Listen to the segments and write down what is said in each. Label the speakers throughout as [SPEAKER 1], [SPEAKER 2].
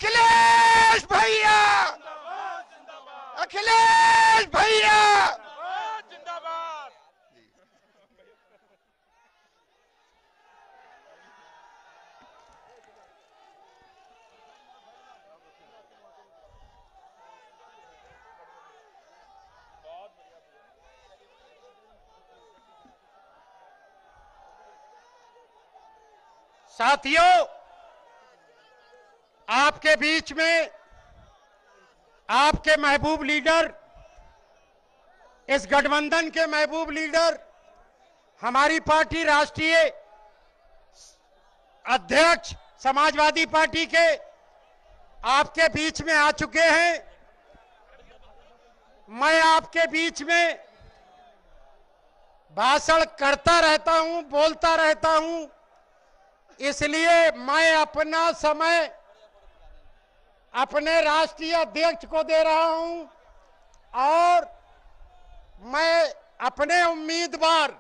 [SPEAKER 1] अखिलेश भैया, अखिलेश भैया
[SPEAKER 2] जिंदाबाद।
[SPEAKER 1] साथियों, आपके बीच में आपके महबूब लीडर, इस गठबंधन के महबूब लीडर, हमारी पार्टी राष्ट्रीय अध्यक्ष समाजवादी पार्टी के आपके बीच में आ चुके हैं। मैं आपके बीच में भाषण करता रहता हूं, बोलता रहता हूं, इसलिए मैं अपना समय अपने राष्ट्रीय अध्यक्ष को दे रहा हूं और मैं अपने उम्मीदवार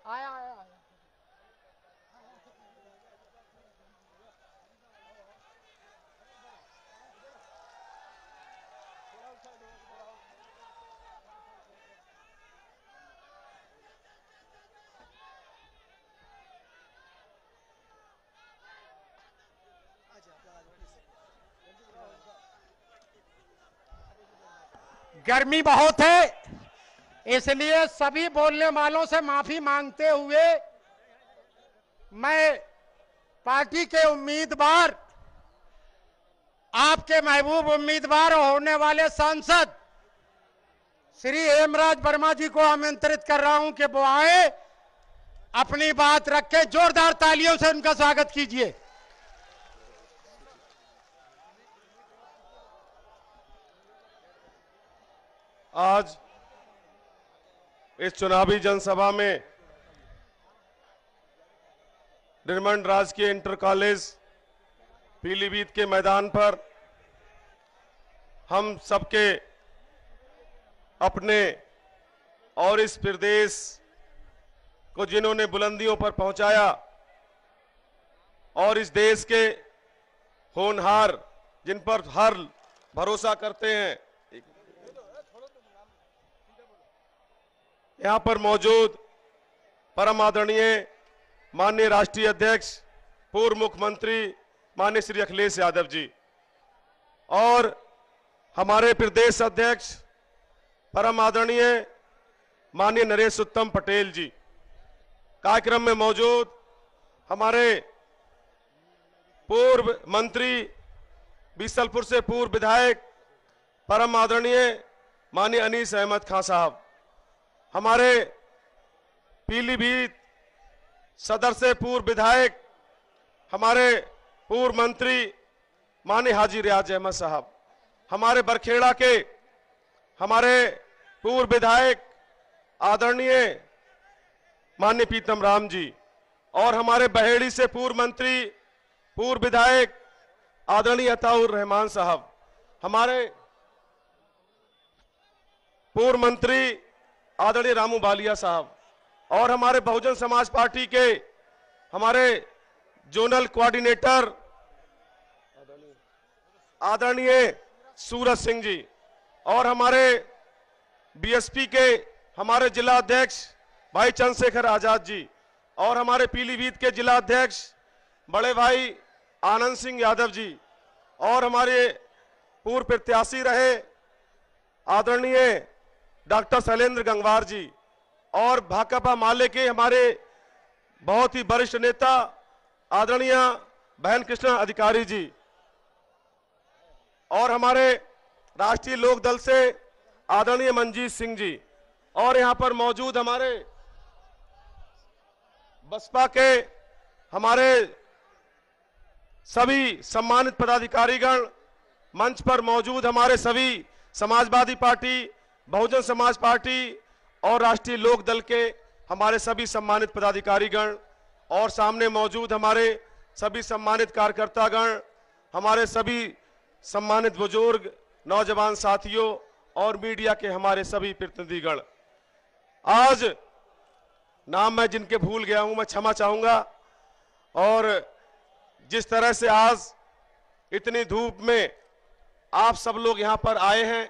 [SPEAKER 1] आया आया गर्मी बहुत है, इसलिए सभी बोलने वालों से माफी मांगते हुए मैं पार्टी के उम्मीदवार, आपके महबूब उम्मीदवार होने वाले सांसद श्री हेमराज वर्मा जी को आमंत्रित कर रहा हूं कि वो आए, अपनी बात रखें। जोरदार तालियों से उनका स्वागत कीजिए।
[SPEAKER 3] आज इस चुनावी जनसभा में निर्मंड राजकीय इंटर कॉलेज पीलीभीत के मैदान पर हम सबके अपने और इस प्रदेश को जिन्होंने बुलंदियों पर पहुंचाया और इस देश के होनहार जिन पर हर भरोसा करते हैं, यहां पर मौजूद परम आदरणीय माननीय राष्ट्रीय अध्यक्ष पूर्व मुख्यमंत्री माननीय श्री अखिलेश यादव जी और हमारे प्रदेश अध्यक्ष परम आदरणीय माननीय नरेश उत्तम पटेल जी, कार्यक्रम में मौजूद हमारे पूर्व मंत्री बीसलपुर से पूर्व विधायक परम आदरणीय माननीय अनीस अहमद खान साहब, हमारे पीलीभीत सदर से पूर्व विधायक हमारे पूर्व मंत्री माननीय हाजी रियाज अहमद साहब, हमारे बरखेड़ा के हमारे पूर्व विधायक आदरणीय माननीय पीतम राम जी और हमारे बहेड़ी से पूर्व मंत्री पूर्व विधायक आदरणीय अताउर रहमान साहब, हमारे पूर्व मंत्री आदरणीय रामू बालिया साहब और हमारे बहुजन समाज पार्टी के हमारे जोनल कोऑर्डिनेटर आदरणीय सूरज सिंह जी और हमारे बीएसपी के हमारे जिला अध्यक्ष भाई चंद्रशेखर आजाद जी और हमारे पीलीभीत के जिला अध्यक्ष बड़े भाई आनंद सिंह यादव जी और हमारे पूर्व प्रत्याशी रहे आदरणीय डॉक्टर शैलेंद्र गंगवार जी और भाकपा माले के हमारे बहुत ही वरिष्ठ नेता आदरणीय बहन कृष्णा अधिकारी जी और हमारे राष्ट्रीय लोक दल से आदरणीय मनजीत सिंह जी और यहां पर मौजूद हमारे बसपा के हमारे सभी सम्मानित पदाधिकारीगण, मंच पर मौजूद हमारे सभी समाजवादी पार्टी, बहुजन समाज पार्टी और राष्ट्रीय लोक दल के हमारे सभी सम्मानित पदाधिकारीगण और सामने मौजूद हमारे सभी सम्मानित कार्यकर्तागण, हमारे सभी सम्मानित बुजुर्ग, नौजवान साथियों और मीडिया के हमारे सभी प्रतिनिधिगण। आज नाम मैं जिनके भूल गया हूं मैं क्षमा चाहूंगा और जिस तरह से आज इतनी धूप में आप सब लोग यहां पर आए हैं,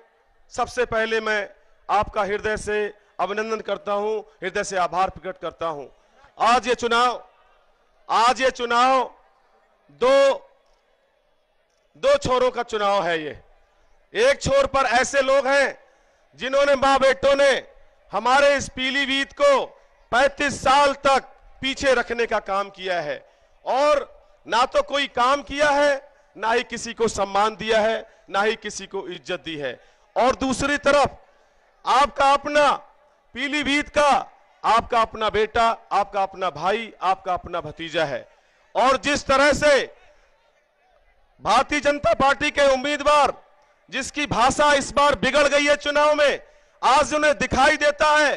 [SPEAKER 3] सबसे पहले मैं आपका हृदय से अभिनंदन करता हूं, हृदय से आभार प्रकट करता हूं। आज ये चुनाव दो छोरों का चुनाव है। ये एक छोर पर ऐसे लोग हैं जिन्होंने मां बेटों ने हमारे इस पीलीभीत को 35 साल तक पीछे रखने का काम किया है और ना तो कोई काम किया है, ना ही किसी को सम्मान दिया है, ना ही किसी को इज्जत दी है। और दूसरी तरफ आपका अपना पीलीभीत का आपका अपना बेटा, आपका अपना भाई, आपका अपना भतीजा है। और जिस तरह से भारतीय जनता पार्टी के उम्मीदवार जिसकी भाषा इस बार बिगड़ गई है चुनाव में, आज उन्हें दिखाई देता है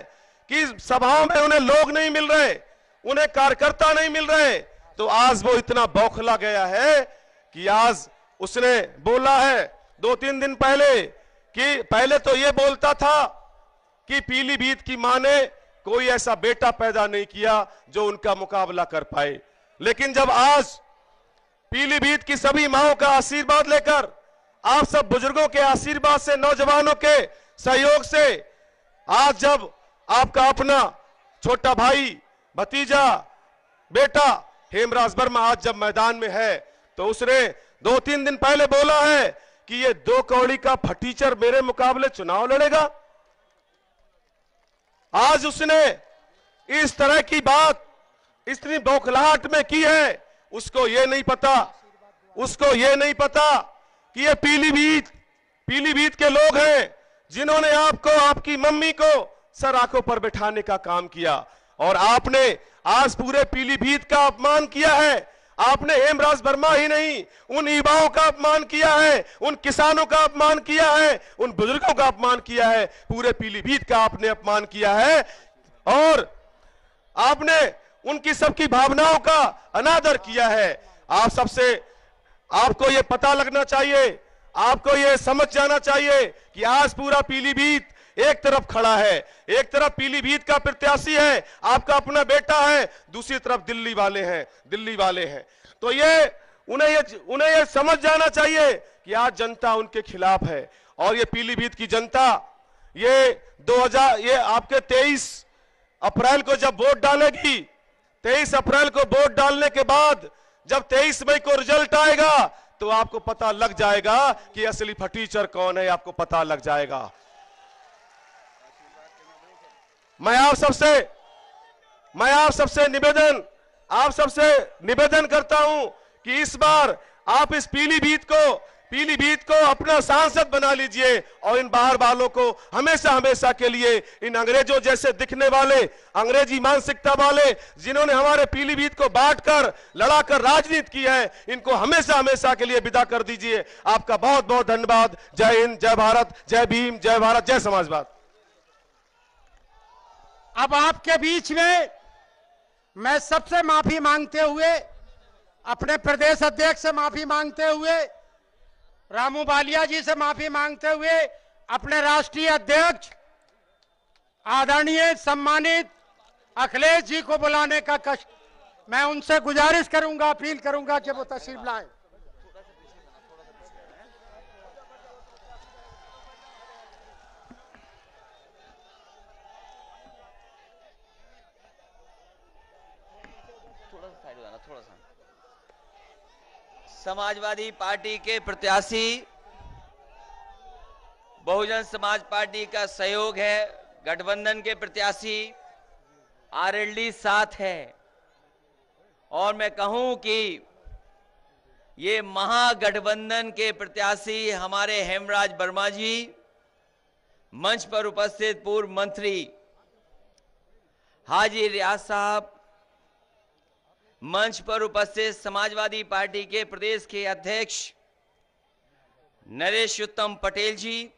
[SPEAKER 3] कि सभाओं में उन्हें लोग नहीं मिल रहे, उन्हें कार्यकर्ता नहीं मिल रहे, तो आज वो इतना बौखला गया है कि आज उसने बोला है 2-3 दिन पहले कि पहले तो ये बोलता था कि पीलीभीत की मां ने कोई ऐसा बेटा पैदा नहीं किया जो उनका मुकाबला कर पाए। लेकिन जब आज पीलीभीत की सभी माओं का आशीर्वाद लेकर, आप सब बुजुर्गों के आशीर्वाद से, नौजवानों के सहयोग से, आज जब आपका अपना छोटा भाई, भतीजा, बेटा हेमराज वर्मा आज जब मैदान में है, तो उसने 2-3 दिन पहले बोला है कि ये 2 कौड़ी का फटीचर मेरे मुकाबले चुनाव लड़ेगा। आज उसने इस तरह की बात इतनी बौखलाहट में की है, उसको ये नहीं पता कि ये पीलीभीत के लोग हैं जिन्होंने आपको, आपकी मम्मी को सर आंखों पर बिठाने का काम किया। और आपने आज पूरे पीलीभीत का अपमान किया है। आपने हेमराज वर्मा ही नहीं, उन युवाओं का अपमान किया है, उन किसानों का अपमान किया है, उन बुजुर्गों का अपमान किया है, पूरे पीलीभीत का आपने अपमान किया है। और आपने उनकी सबकी भावनाओं का अनादर किया है। आपको यह पता लगना चाहिए, आपको यह समझ जाना चाहिए कि आज पूरा पीलीभीत एक तरफ खड़ा है, एक तरफ पीलीभीत का प्रत्याशी है, आपका अपना बेटा है, दूसरी तरफ दिल्ली वाले हैं। तो उन्हें ये समझ जाना चाहिए कि आज जनता उनके खिलाफ है। और ये पीलीभीत की जनता ये आपके 23 अप्रैल को जब वोट डालेगी, 23 अप्रैल को वोट डालने के बाद जब 23 मई को रिजल्ट आएगा, तो आपको पता लग जाएगा कि असली फटीचर कौन है, आपको पता लग जाएगा। मैं आप सबसे निवेदन करता हूं कि इस बार आप इस पीलीभीत को अपना सांसद बना लीजिए और इन बाहर वालों को हमेशा के लिए, इन अंग्रेजों जैसे दिखने वाले, अंग्रेजी मानसिकता वाले जिन्होंने हमारे पीलीभीत को बांटकर, लड़ाकर राजनीति की है, इनको हमेशा के लिए विदा कर दीजिए। आपका बहुत बहुत धन्यवाद। जय हिंद, जय भारत, जय भीम, जय भारत, जय समाजवाद।
[SPEAKER 1] अब आपके बीच में मैं सबसे माफी मांगते हुए, अपने प्रदेश अध्यक्ष से माफी मांगते हुए, रामू बालिया जी से माफी मांगते हुए, अपने राष्ट्रीय अध्यक्ष आदरणीय सम्मानित अखिलेश जी को बुलाने का कष्ट, मैं उनसे गुजारिश करूंगा, अपील करूंगा कि वो तशरीफ लाएं।
[SPEAKER 4] समाजवादी पार्टी के प्रत्याशी, बहुजन समाज पार्टी का सहयोग है, गठबंधन के प्रत्याशी आरएलडी साथ है। और मैं कहूं कि ये महागठबंधन के प्रत्याशी हमारे हेमराज वर्मा जी, मंच पर उपस्थित पूर्व मंत्री हाजी रियाज साहब, मंच पर उपस्थित समाजवादी पार्टी के प्रदेश के अध्यक्ष नरेश उत्तम पटेल जी,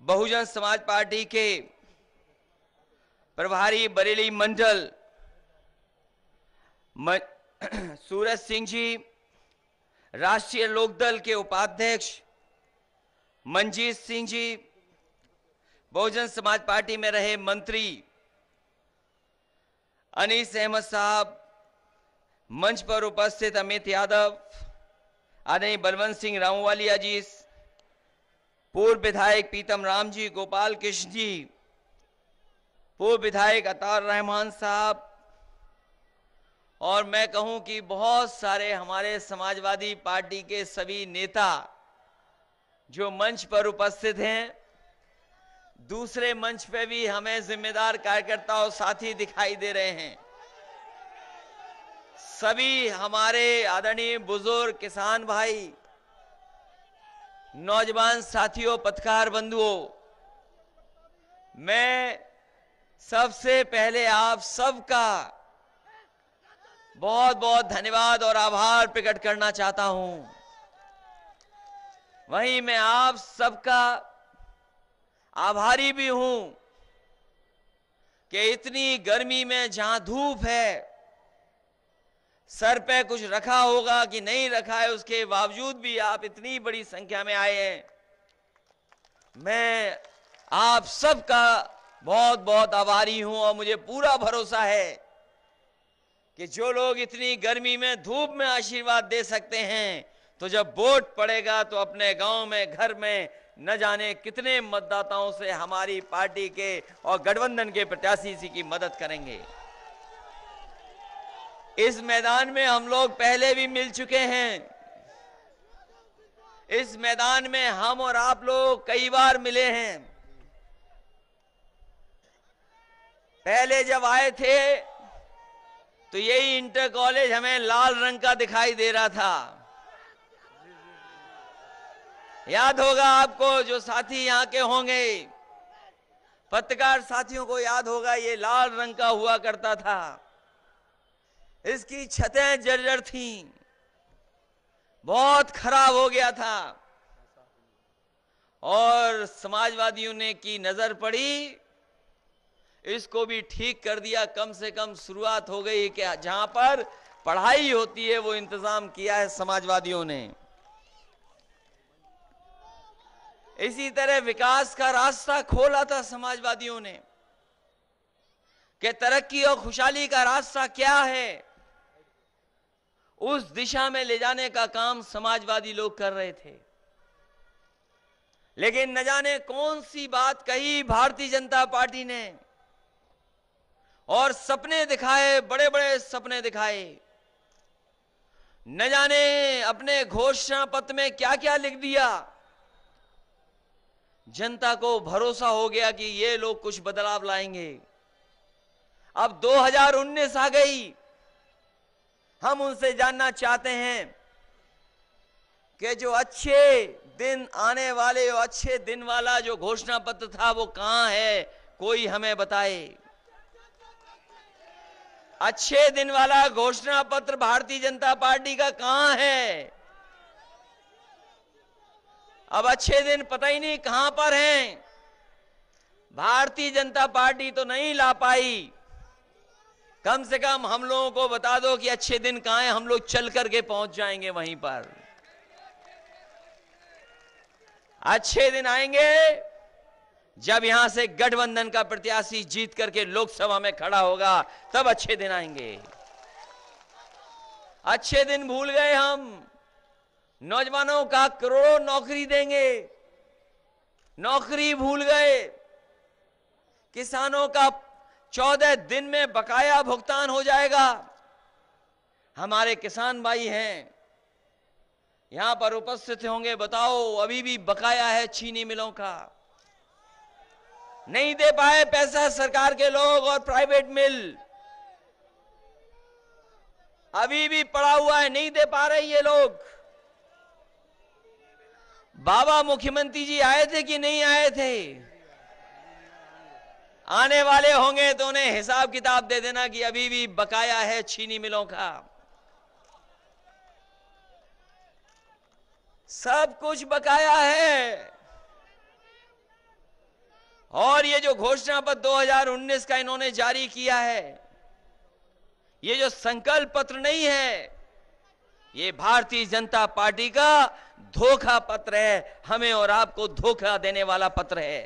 [SPEAKER 4] बहुजन समाज पार्टी के प्रभारी बरेली मंडल सूरज सिंह जी, राष्ट्रीय लोकदल के उपाध्यक्ष मंजीत सिंह जी, बहुजन समाज पार्टी में रहे मंत्री अनीस अहमद साहब, मंच पर उपस्थित अमित यादव, आदरणीय बलवंत सिंह रामवालिया जी, पूर्व विधायक पीतम राम जी, गोपाल कृष्ण जी, पूर्व विधायक अतार रहमान साहब, और मैं कहूं कि बहुत सारे हमारे समाजवादी पार्टी के सभी नेता जो मंच पर उपस्थित हैं। दूसरे मंच पे भी हमें जिम्मेदार कार्यकर्ता और साथी दिखाई दे रहे हैं। सभी हमारे आदरणीय बुजुर्ग किसान भाई, नौजवान साथियों, पत्रकार बंधुओं, मैं सबसे पहले आप सबका बहुत बहुत धन्यवाद और आभार प्रकट करना चाहता हूं। वहीं मैं आप सबका आभारी भी हूं कि इतनी गर्मी में जहां धूप है, सर पे कुछ रखा होगा कि नहीं रखा है, उसके बावजूद भी आप इतनी बड़ी संख्या में आए हैं। मैं आप सबका बहुत बहुत आभारी हूं और मुझे पूरा भरोसा है कि जो लोग इतनी गर्मी में धूप में आशीर्वाद दे सकते हैं, तो जब वोट पड़ेगा तो अपने गांव में, घर में न जाने कितने मतदाताओं से हमारी पार्टी के और गठबंधन के प्रत्याशी की मदद करेंगे। इस मैदान में हम लोग पहले भी मिल चुके हैं। इस मैदान में हम और आप लोग कई बार मिले हैं। पहले जब आए थे तो यही इंटर कॉलेज हमें लाल रंग का दिखाई दे रहा था। याद होगा आपको, जो साथी यहां के होंगे, पत्रकार साथियों को याद होगा, ये लाल रंग का हुआ करता था। इसकी छतें जर्जर थीं, बहुत खराब हो गया था। और समाजवादियों ने की नजर पड़ी, इसको भी ठीक कर दिया। कम से कम शुरुआत हो गई कि जहां पर पढ़ाई होती है वो इंतजाम किया है समाजवादियों ने। इसी तरह विकास का रास्ता खोला था समाजवादियों ने कि तरक्की और खुशहाली का रास्ता क्या है, उस दिशा में ले जाने का काम समाजवादी लोग कर रहे थे। लेकिन न जाने कौन सी बात कही भारतीय जनता पार्टी ने और सपने दिखाए, बड़े बड़े सपने दिखाए। न जाने अपने घोषणा पत्र में क्या क्या लिख दिया। जनता को भरोसा हो गया कि ये लोग कुछ बदलाव लाएंगे। अब 2019 आ गई। हम उनसे जानना चाहते हैं कि जो अच्छे दिन आने वाले और अच्छे दिन वाला जो घोषणा पत्र था वो कहां है, कोई हमें बताए। अच्छे दिन वाला घोषणा पत्र भारतीय जनता पार्टी का कहां है? अब अच्छे दिन पता ही नहीं कहां पर हैं। भारतीय जनता पार्टी तो नहीं ला पाई। कम से कम हम लोगों को बता दो कि अच्छे दिन कहां हैं, हम लोग चल करके पहुंच जाएंगे वहीं पर। अच्छे दिन आएंगे जब यहां से गठबंधन का प्रत्याशी जीत करके लोकसभा में खड़ा होगा, तब अच्छे दिन आएंगे। अच्छे दिन भूल गए हम। नौजवानों का करोड़ों नौकरी देंगे, नौकरी भूल गए। किसानों का 14 दिन में बकाया भुगतान हो जाएगा। हमारे किसान भाई हैं, यहां पर उपस्थित होंगे, बताओ अभी भी बकाया है चीनी मिलों का। नहीं दे पाए पैसा सरकार के लोग और प्राइवेट मिल, अभी भी पड़ा हुआ है, नहीं दे पा रहे ये लोग। बाबा मुख्यमंत्री जी आए थे कि नहीं आए थे? आने वाले होंगे तो उन्हें हिसाब किताब दे देना कि अभी भी बकाया है चीनी मिलों का। सब कुछ बकाया है। और ये जो घोषणा पत्र 2019 का इन्होंने जारी किया है, ये जो संकल्प पत्र नहीं है, ये भारतीय जनता पार्टी का धोखा पत्र है। हमें और आपको धोखा देने वाला पत्र है।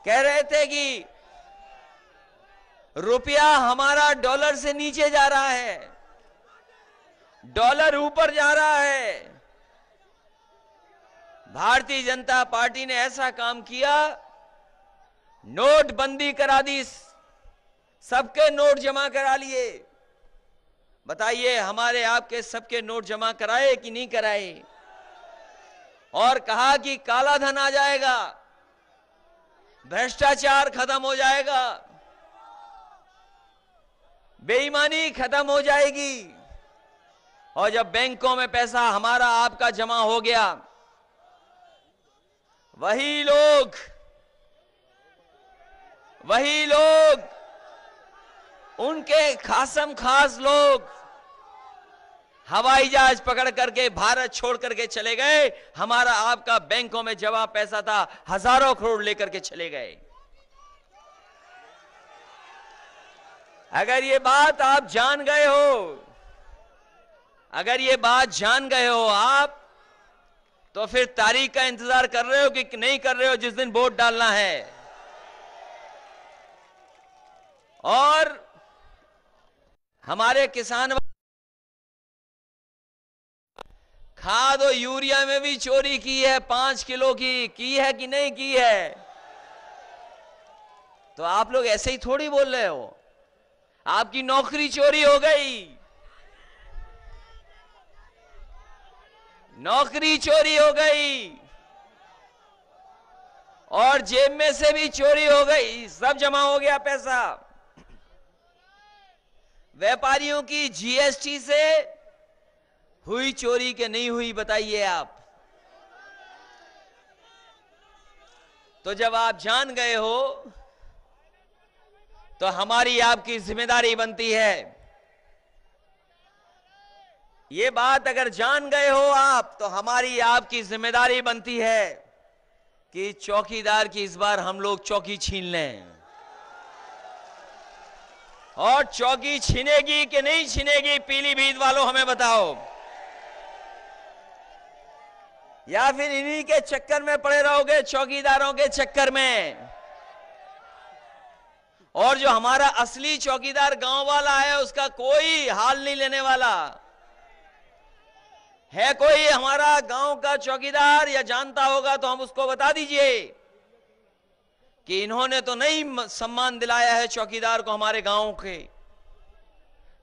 [SPEAKER 4] कह रहे थे कि रुपया हमारा डॉलर से नीचे जा रहा है, डॉलर ऊपर जा रहा है। भारतीय जनता पार्टी ने ऐसा काम किया, नोटबंदी करा दी, सबके नोट जमा करा लिए। बताइए हमारे आपके सबके नोट जमा कराए कि नहीं कराए? और कहा कि काला धन आ जाएगा, भ्रष्टाचार खत्म हो जाएगा, बेईमानी खत्म हो जाएगी। और जब बैंकों में पैसा हमारा आपका जमा हो गया, वही लोग उनके खासम खास लोग हवाई जहाज पकड़ करके भारत छोड़ करके चले गए। हमारा आपका बैंकों में जमा पैसा था, हजारों करोड़ लेकर के चले गए। अगर ये बात आप जान गए हो, अगर ये बात जान गए हो आप, तो फिर तारीख का इंतजार कर रहे हो कि नहीं कर रहे हो जिस दिन वोट डालना है? और हमारे किसान खाद और यूरिया में भी चोरी की है, 5 किलो की है कि नहीं की है? तो आप लोग ऐसे ही थोड़ी बोल रहे हो। आपकी नौकरी चोरी हो गई, नौकरी चोरी हो गई, और जेब में से भी चोरी हो गई, सब जमा हो गया पैसा। व्यापारियों की जीएसटी से हुई चोरी के नहीं हुई, बताइए आप? तो जब आप जान गए हो, तो हमारी आपकी जिम्मेदारी बनती है। ये बात अगर जान गए हो आप, तो हमारी आपकी जिम्मेदारी बनती है कि चौकीदार की इस बार हम लोग चौकी छीन लें। और चौकी छीनेगी कि नहीं छीनेगी, पीलीभीत वालों हमें बताओ? या फिर इन्हीं के चक्कर में पड़े रहोगे, चौकीदारों के चक्कर में? और जो हमारा असली चौकीदार गांव वाला है, उसका कोई हाल नहीं लेने वाला है। कोई हमारा गांव का चौकीदार या जानता होगा तो हम उसको बता दीजिए कि इन्होंने तो नहीं सम्मान दिलाया है चौकीदार को। हमारे गांव के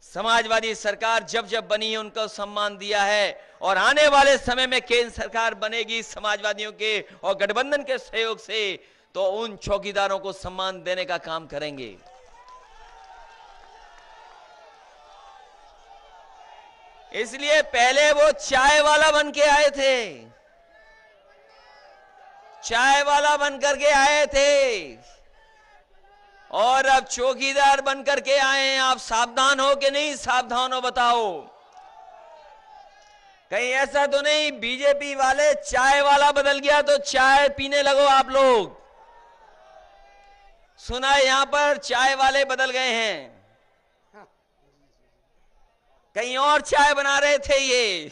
[SPEAKER 4] समाजवादी सरकार जब जब बनी है उनको सम्मान दिया है, और आने वाले समय में केंद्र सरकार बनेगी समाजवादियों के और गठबंधन के सहयोग से, तो उन चौकीदारों को सम्मान देने का काम करेंगे। इसलिए पहले वो चाय वाला बन के आए थे, चाय वाला बन करके आए थे, और अब चौकीदार बन करके आए हैं। आप सावधान हो कि नहीं सावधान हो, बताओ? कहीं ऐसा तो नहीं बीजेपी वाले चाय वाला बदल गया तो चाय पीने लगो आप लोग? सुना है यहां पर चाय वाले बदल गए हैं, कहीं और चाय बना रहे थे। ये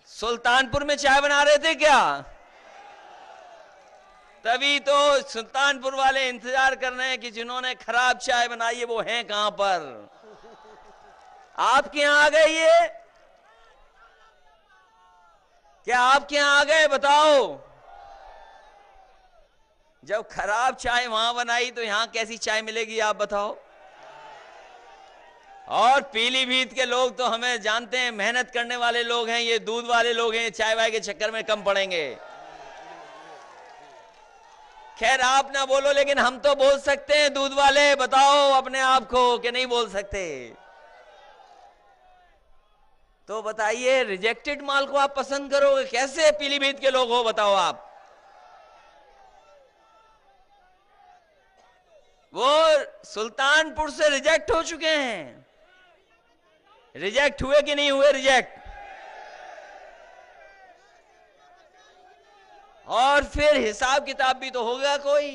[SPEAKER 4] सुल्तानपुर में चाय बना रहे थे क्या? तभी तो सुल्तानपुर वाले इंतजार कर रहे हैं कि जिन्होंने खराब चाय बनाई है वो हैं कहां पर। आपके यहां आ गए ये? क्या आपके यहां आ गए? बताओ। जब खराब चाय वहां बनाई तो यहां कैसी चाय मिलेगी, आप बताओ? और पीलीभीत के लोग तो हमें जानते हैं, मेहनत करने वाले लोग हैं, ये दूध वाले लोग हैं, चाय वाय के चक्कर में कम पड़ेंगे। खैर आप ना बोलो, लेकिन हम तो बोल सकते हैं। दूध वाले बताओ अपने आप को कि नहीं बोल सकते? तो बताइए, रिजेक्टेड माल को आप पसंद करोगे कैसे? पीलीभीत के लोग हो, बताओ आप। वो सुल्तानपुर से रिजेक्ट हो चुके हैं। रिजेक्ट हुए कि नहीं हुए? रिजेक्ट। और फिर हिसाब किताब भी तो होगा कोई।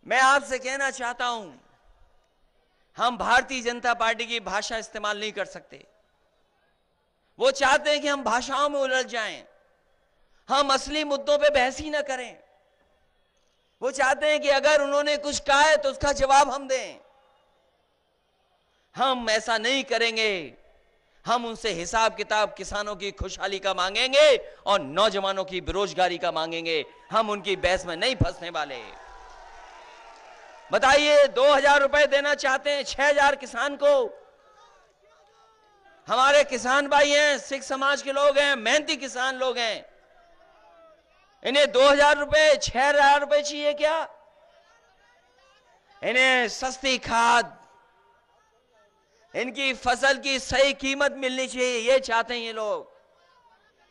[SPEAKER 4] मैं आपसे कहना चाहता हूं, हम भारतीय जनता पार्टी की भाषा इस्तेमाल नहीं कर सकते। वो चाहते हैं कि हम भाषाओं में उलझ जाएं, हम असली मुद्दों पे बहस ही ना करें। वो चाहते हैं कि अगर उन्होंने कुछ कहा है तो उसका जवाब हम दें। हम ऐसा नहीं करेंगे। हम उनसे हिसाब किताब किसानों की खुशहाली का मांगेंगे और नौजवानों की बेरोजगारी का मांगेंगे। हम उनकी बहस में नहीं फंसने वाले। बताइए, 2000 रुपए देना चाहते हैं 6000 किसान को। हमारे किसान भाई हैं, सिख समाज के लोग हैं, मेहनती किसान लोग हैं। इन्हें 2000 रुपए 6000 रुपए चाहिए क्या? इन्हें सस्ती खाद, इनकी फसल की सही कीमत मिलनी चाहिए, ये चाहते हैं ये लोग।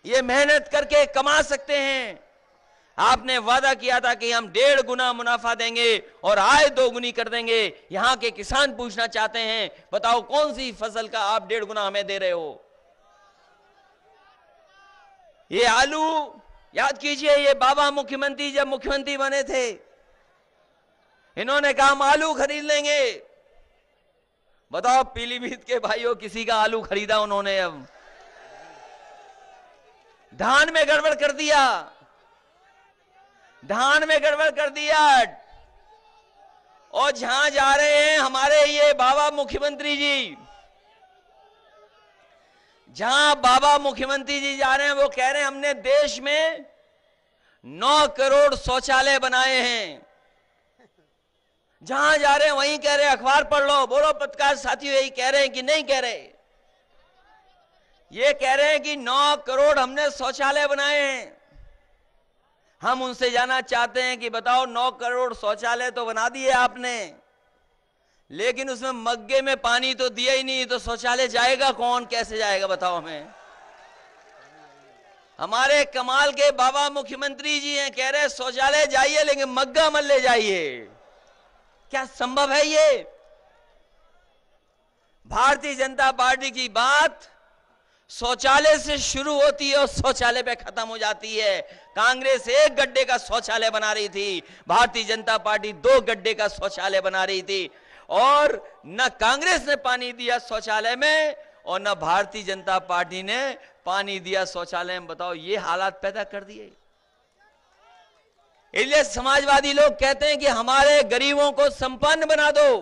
[SPEAKER 4] ये मेहनत करके कमा सकते हैं। आपने वादा किया था कि हम 1.5 गुना मुनाफा देंगे और आय 2 गुनी कर देंगे। यहां के किसान पूछना चाहते हैं, बताओ कौन सी फसल का आप 1.5 गुना हमें दे रहे हो? ये आलू याद कीजिए, ये बाबा मुख्यमंत्री जब मुख्यमंत्री बने थे, इन्होंने कहा हम आलू खरीद लेंगे। बताओ पीलीभीत के भाइयों, किसी का आलू खरीदा उन्होंने? अब धान में गड़बड़ कर दिया, धान में गड़बड़ कर दिया। और जहां जा रहे हैं हमारे ये बाबा मुख्यमंत्री जी, जहां बाबा मुख्यमंत्री जी जा रहे हैं, वो कह रहे हैं हमने देश में 9 करोड़ शौचालय बनाए हैं। जहां जा रहे हैं वहीं कह रहे हैं, अखबार पढ़ लो, बोलो पत्रकार साथियों, यही कह रहे हैं कि नहीं कह रहे? ये कह रहे हैं कि 9 करोड़ हमने शौचालय बनाए हैं। हम उनसे जानना चाहते हैं कि बताओ 9 करोड़ शौचालय तो बना दिए आपने, लेकिन उसमें मग्गे में पानी तो दिया ही नहीं, तो शौचालय जाएगा कौन? कैसे जाएगा बताओ हमें? हमारे कमाल के बाबा मुख्यमंत्री जी हैं, कह रहे हैं शौचालय जाइए लेकिन मग्गा मत ले जाइए। क्या संभव है ये? भारतीय जनता पार्टी की बात शौचालय से शुरू होती है और शौचालय पे खत्म हो जाती है। कांग्रेस 1 गड्ढे का शौचालय बना रही थी, भारतीय जनता पार्टी 2 गड्ढे का शौचालय बना रही थी। और न कांग्रेस ने पानी दिया शौचालय में और न भारतीय जनता पार्टी ने पानी दिया शौचालय में। बताओ, ये हालात पैदा कर दिए। इसलिए समाजवादी लोग कहते हैं कि हमारे गरीबों को संपन्न बना दो,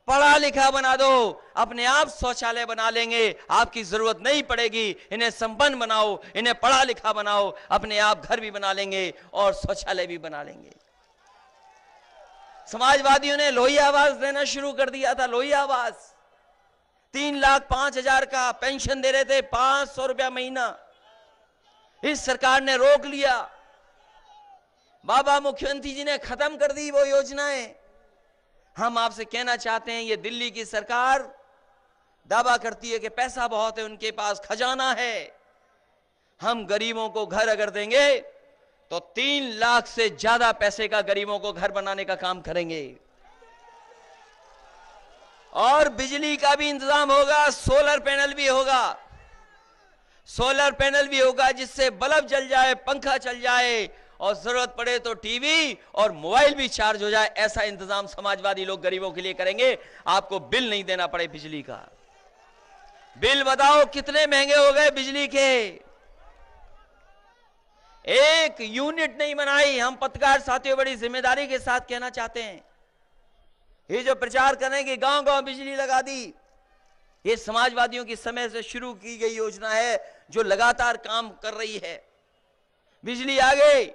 [SPEAKER 4] पढ़ा लिखा बना दो, अपने आप शौचालय बना लेंगे, आपकी जरूरत नहीं पड़ेगी। इन्हें संपन्न बनाओ, इन्हें पढ़ा लिखा बनाओ, अपने आप घर भी बना लेंगे और शौचालय भी बना लेंगे। समाजवादियों ने लोही आवास देना शुरू कर दिया था। लोही आवास 3,05,000 का पेंशन दे रहे थे, 500 रुपया महीना। इस सरकार ने रोक लिया। बाबा मुख्यमंत्री जी ने खत्म कर दी वो योजनाएं। हम आपसे कहना चाहते हैं, ये दिल्ली की सरकार दावा करती है कि पैसा बहुत है, उनके पास खजाना है। हम गरीबों को घर अगर देंगे तो 3 लाख से ज्यादा पैसे का गरीबों को घर बनाने का काम करेंगे। और बिजली का भी इंतजाम होगा, सोलर पैनल भी होगा। सोलर पैनल भी होगा जिससे बल्ब जल जाए, पंखा चल जाए और जरूरत पड़े तो टीवी और मोबाइल भी चार्ज हो जाए। ऐसा इंतजाम समाजवादी लोग गरीबों के लिए करेंगे। आपको बिल नहीं देना पड़े बिजली का। बिल बताओ कितने महंगे हो गए बिजली के। 1 यूनिट नहीं बनाई। हम पत्रकार साथियों बड़ी जिम्मेदारी के साथ कहना चाहते हैं, ये जो प्रचार करें कि गांव गांव बिजली लगा दी, ये समाजवादियों की समय से शुरू की गई योजना है जो लगातार काम कर रही है। बिजली आ गई,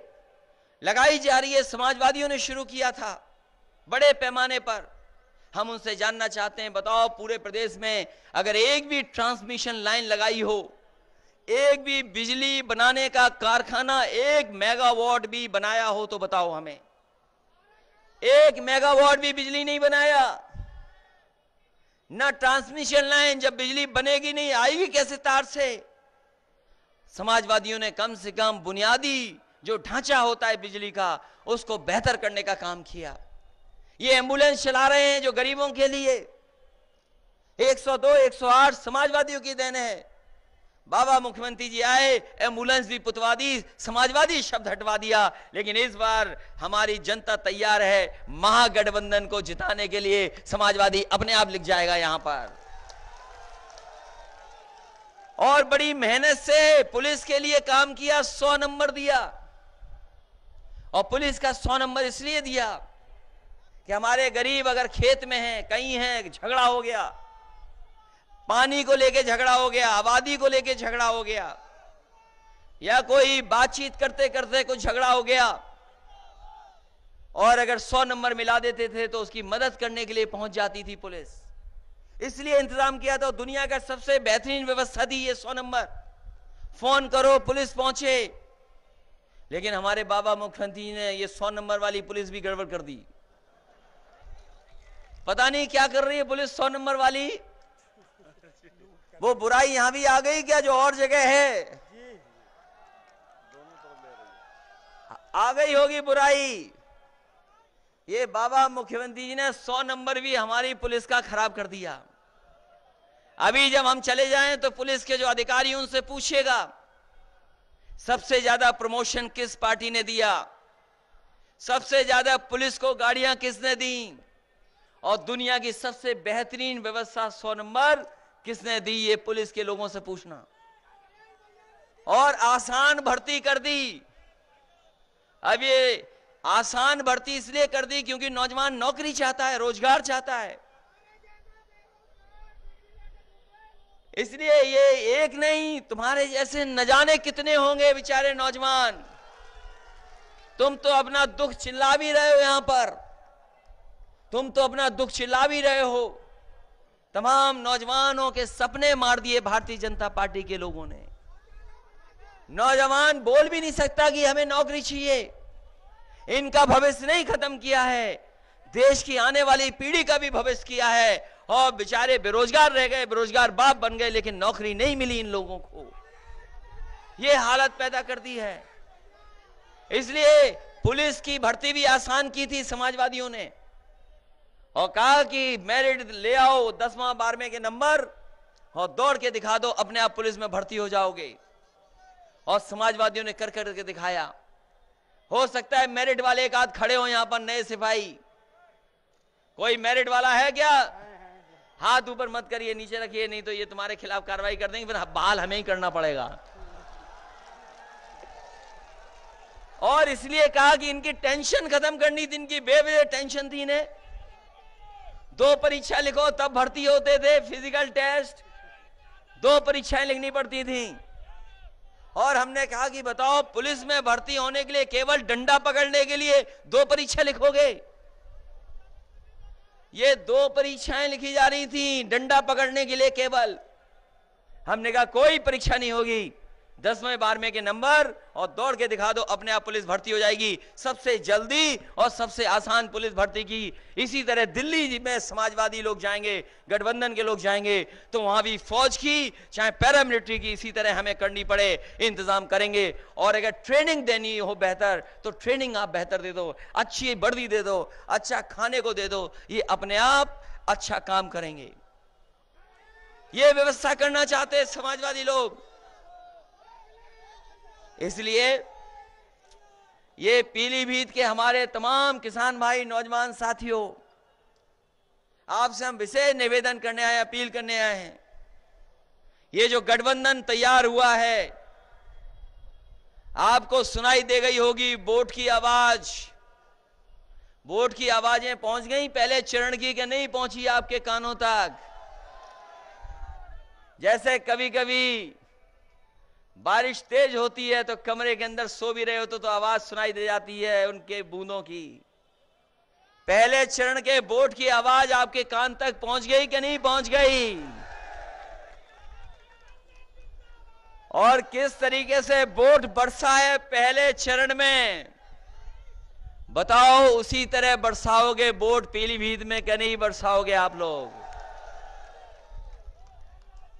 [SPEAKER 4] लगाई जा रही है। समाजवादियों ने शुरू किया था बड़े पैमाने पर। हम उनसे जानना चाहते हैं, बताओ पूरे प्रदेश में अगर एक भी ट्रांसमिशन लाइन लगाई हो, एक भी बिजली बनाने का कारखाना 1 मेगावाट भी बनाया हो तो बताओ हमें। 1 मेगावाट भी बिजली नहीं बनाया। ना ट्रांसमिशन लाइन, जब बिजली बनेगी नहीं आएगी कैसे तार से? समाजवादियों ने कम से कम बुनियादी जो ढांचा होता है बिजली का, उसको बेहतर करने का काम किया। ये एम्बुलेंस चला रहे हैं जो गरीबों के लिए। 102, 108 समाजवादियों की देन है। बाबा मुख्यमंत्री जी आए, एम्बुलेंस भी पुतवा दी, समाजवादी शब्द हटवा दिया। लेकिन इस बार हमारी जनता तैयार है महागठबंधन को जिताने के लिए। समाजवादी अपने आप लिख जाएगा यहां पर। और बड़ी मेहनत से पुलिस के लिए काम किया, 100 नंबर दिया। और पुलिस का 100 नंबर इसलिए दिया कि हमारे गरीब अगर खेत में हैं, कहीं हैं, झगड़ा हो गया, पानी को लेके झगड़ा हो गया, आबादी को लेके झगड़ा हो गया, या कोई बातचीत करते करते कुछ झगड़ा हो गया, और अगर 100 नंबर मिला देते थे तो उसकी मदद करने के लिए पहुंच जाती थी पुलिस। इसलिए इंतजाम किया था। दुनिया का सबसे बेहतरीन व्यवस्था दी ये 100 नंबर। फोन करो, पुलिस पहुंचे। लेकिन हमारे बाबा मुख्यमंत्री ने ये 100 नंबर वाली पुलिस भी गड़बड़ कर दी। पता नहीं क्या कर रही है पुलिस 100 नंबर वाली। वो बुराई यहां भी आ गई क्या जो और जगह है? आ गई होगी बुराई। ये बाबा मुख्यमंत्री जी ने 100 नंबर भी हमारी पुलिस का खराब कर दिया। अभी जब हम चले जाएं तो पुलिस के जो अधिकारी उनसे पूछेगा सबसे ज्यादा प्रमोशन किस पार्टी ने दिया, सबसे ज्यादा पुलिस को गाड़ियां किसने दी, और दुनिया की सबसे बेहतरीन व्यवस्था 100 नंबर किसने दी, ये पुलिस के लोगों से पूछना। और आसान भर्ती कर दी। अब ये आसान भर्ती इसलिए कर दी क्योंकि नौजवान नौकरी चाहता है, रोजगार चाहता है। इसलिए ये एक नहीं, तुम्हारे जैसे न जाने कितने होंगे बेचारे नौजवान। तुम तो अपना दुख चिल्ला भी रहे हो यहां पर, तुम तो अपना दुख चिल्ला भी रहे हो। तमाम नौजवानों के सपने मार दिए भारतीय जनता पार्टी के लोगों ने। नौजवान बोल भी नहीं सकता कि हमें नौकरी चाहिए। इनका भविष्य नहीं खत्म किया है, देश की आने वाली पीढ़ी का भी भविष्य किया है। और बेचारे बेरोजगार रह गए, बेरोजगार बाप बन गए, लेकिन नौकरी नहीं मिली इन लोगों को। ये हालत पैदा कर दी है। इसलिए पुलिस की भर्ती भी आसान की थी समाजवादियों ने, और कहा कि मेरिट ले आओ 10वां 12वें के नंबर और दौड़ के दिखा दो, अपने आप पुलिस में भर्ती हो जाओगे। और समाजवादियों ने कर करके दिखाया। हो सकता है मेरिट वाले एक आध खड़े हो यहां पर, नए सिपाही। कोई मेरिट वाला है क्या? हाथ ऊपर मत करिए, नीचे रखिए, नहीं तो ये तुम्हारे खिलाफ कार्रवाई कर देंगे, फिर बहाल हमें ही करना पड़ेगा। और इसलिए कहा कि इनकी टेंशन खत्म करनी थी, इनकी बेवजह टेंशन थी इन्हें। 2 परीक्षा लिखो तब भर्ती होते थे, फिजिकल टेस्ट 2 परीक्षाएं लिखनी पड़ती थी। और हमने कहा कि बताओ, पुलिस में भर्ती होने के लिए केवल डंडा पकड़ने के लिए 2 परीक्षा लिखोगे? ये 2 परीक्षाएं लिखी जा रही थी डंडा पकड़ने के लिए केवल। हमने कहा कोई परीक्षा नहीं होगी, 10वें 12वें के नंबर और दौड़ के दिखा दो, अपने आप पुलिस भर्ती हो जाएगी। सबसे जल्दी और सबसे आसान पुलिस भर्ती की। इसी तरह दिल्ली में समाजवादी लोग जाएंगे, गठबंधन के लोग जाएंगे, तो वहां भी फौज की चाहे पैरामिलिट्री की इसी तरह हमें करनी पड़े, इंतजाम करेंगे। और अगर ट्रेनिंग देनी हो बेहतर, तो ट्रेनिंग आप बेहतर दे दो, अच्छी वर्दी दे दो, अच्छा खाने को दे दो, ये अपने आप अच्छा काम करेंगे। ये व्यवस्था करना चाहते हैं समाजवादी लोग। इसलिए ये पीलीभीत के हमारे तमाम किसान भाई, नौजवान साथियों, आपसे हम विशेष निवेदन करने आए, अपील करने आए हैं। ये जो गठबंधन तैयार हुआ है, आपको सुनाई दे गई होगी वोट की आवाज। वोट की आवाजें पहुंच गई पहले चरण की, कि नहीं पहुंची आपके कानों तक? जैसे कभी कभी बारिश तेज होती है तो कमरे के अंदर सो भी रहे हो तो आवाज सुनाई दे जाती है उनके बूंदों की। पहले चरण के वोट की आवाज आपके कान तक पहुंच गई कि नहीं पहुंच गई? और किस तरीके से वोट बरसा है पहले चरण में, बताओ उसी तरह बरसाओगे वोट पीलीभीत में कि नहीं बरसाओगे आप लोग?